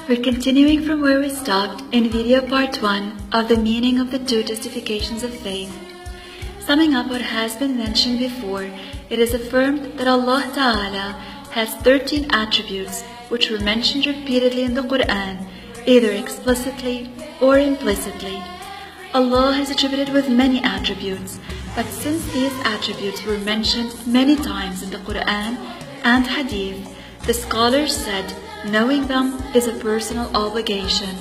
We're continuing from where we stopped in video part 1 of the meaning of the two testifications of faith. Summing up what has been mentioned before, it is affirmed that Allah Ta'ala has 13 attributes which were mentioned repeatedly in the Quran, either explicitly or implicitly. Allah is attributed with many attributes, but since these attributes were mentioned many times in the Quran and Hadith, the scholars said knowing them is a personal obligation.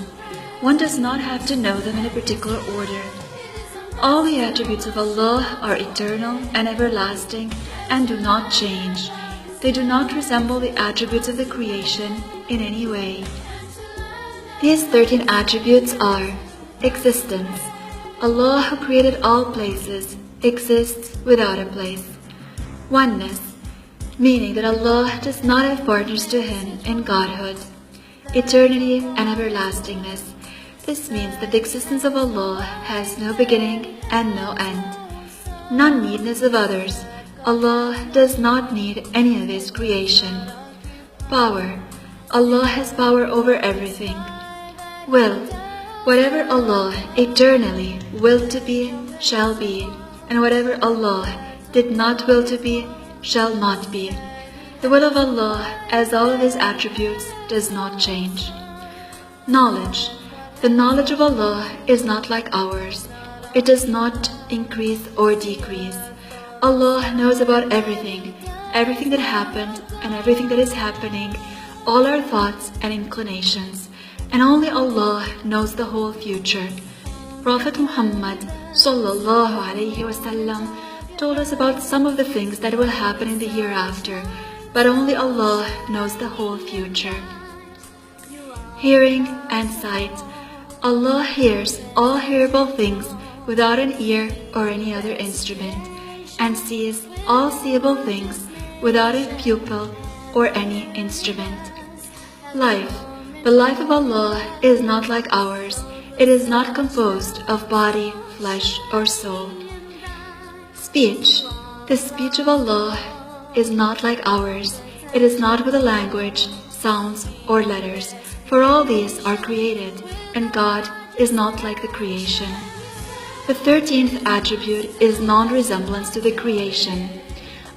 One does not have to know them in a particular order. All the attributes of Allah are eternal and everlasting and do not change. They do not resemble the attributes of the creation in any way. These 13 attributes are existence. Allah, who created all places, exists without a place. Oneness, meaning that Allah does not have partners to Him in Godhood. Eternity and everlastingness. This means that the existence of Allah has no beginning and no end. Non-needness of others. Allah does not need any of His creation. Power. Allah has power over everything. Will. Whatever Allah eternally willed to be, shall be, and whatever Allah did not will to be, shall not be. The will of Allah, as all of His attributes, does not change. Knowledge. The knowledge of Allah is not like ours. It does not increase or decrease. Allah knows about everything, everything that happened and everything that is happening, all our thoughts and inclinations, and only Allah knows the whole future. Prophet Muhammad sallallahu alaihi wasallam told us about some of the things that will happen in the hereafter, but only Allah knows the whole future. Hearing and sight. Allah hears all hearable things without an ear or any other instrument, and sees all seeable things without a pupil or any instrument. Life. The life of Allah is not like ours. It is not composed of body, flesh, or soul. Speech. The speech of Allah is not like ours. It is not with a language, sounds, or letters, for all these are created, and God is not like the creation. The 13th attribute is non-resemblance to the creation.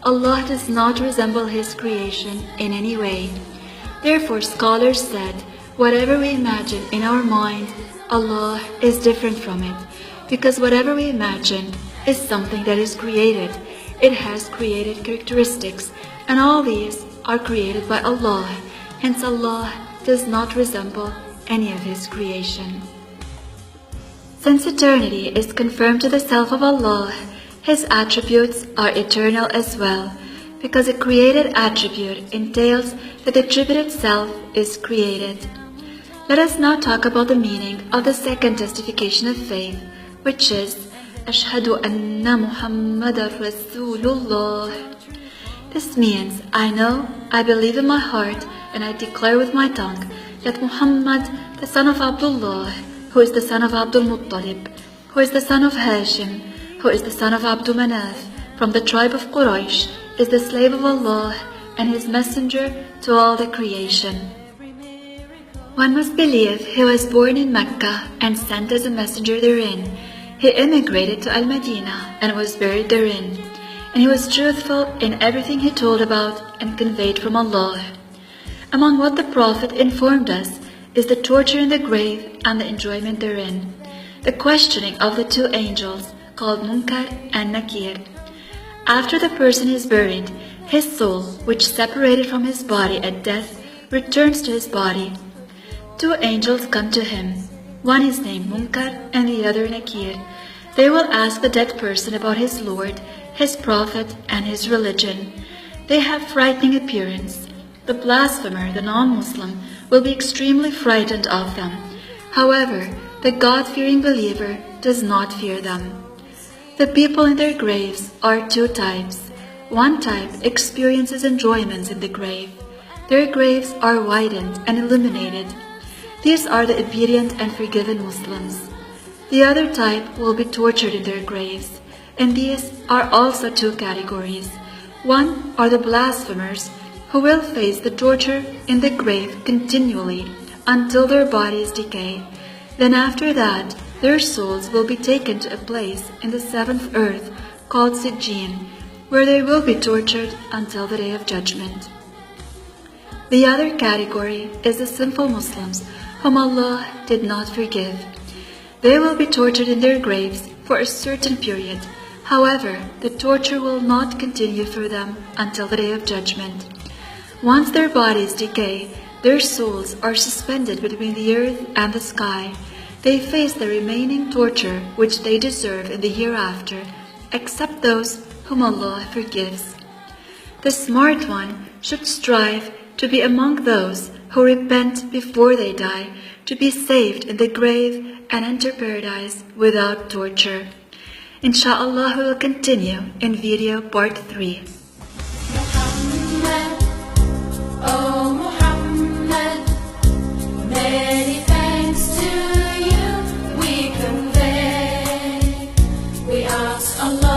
Allah does not resemble His creation in any way. Therefore, scholars said, whatever we imagine in our mind, Allah is different from it, because whatever we imagine is something that is created. It has created characteristics, and all these are created by Allah. Hence Allah does not resemble any of His creation. Since eternity is confirmed to the self of Allah, His attributes are eternal as well, because a created attribute entails that the attributed self is created. Let us now talk about the meaning of the second testification of faith, which is Ashhadu anna Muhammadan Rasulullah. This means, I know, I believe in my heart, and I declare with my tongue that Muhammad, the son of Abdullah, who is the son of Abdul Muttalib, who is the son of Hashim, who is the son of Abdul Manaf, from the tribe of Quraysh, is the slave of Allah and His messenger to all the creation. One must believe He was born in Mecca and sent as a messenger therein. He immigrated to Al-Madinah and was buried therein, and he was truthful in everything he told about and conveyed from Allah. Among what the Prophet informed us is the torture in the grave and the enjoyment therein, the questioning of the two angels called Munkar and Nakir. After the person is buried, his soul, which separated from his body at death, returns to his body. Two angels come to him. One is named Munkar and the other Nakir. They will ask the dead person about his Lord, his Prophet, and his religion. They have frightening appearance. The blasphemer, the non-Muslim, will be extremely frightened of them. However, the God-fearing believer does not fear them. The people in their graves are two types. One type experiences enjoyments in the grave. Their graves are widened and illuminated. These are the obedient and forgiven Muslims. The other type will be tortured in their graves, and these are also two categories. One are the blasphemers, who will face the torture in the grave continually until their bodies decay. Then after that, their souls will be taken to a place in the seventh earth called Sijin, where they will be tortured until the day of judgment. The other category is the sinful Muslims whom Allah did not forgive. They will be tortured in their graves for a certain period. However, the torture will not continue for them until the day of judgment. Once their bodies decay, their souls are suspended between the earth and the sky. They face the remaining torture which they deserve in the hereafter, except those whom Allah forgives. The smart one should strive to be among those who repent before they die, to be saved in the grave and enter paradise without torture. Insha'Allah, we will continue in video part 3. Muhammad, oh Muhammad, many thanks to you we convey. We ask Allah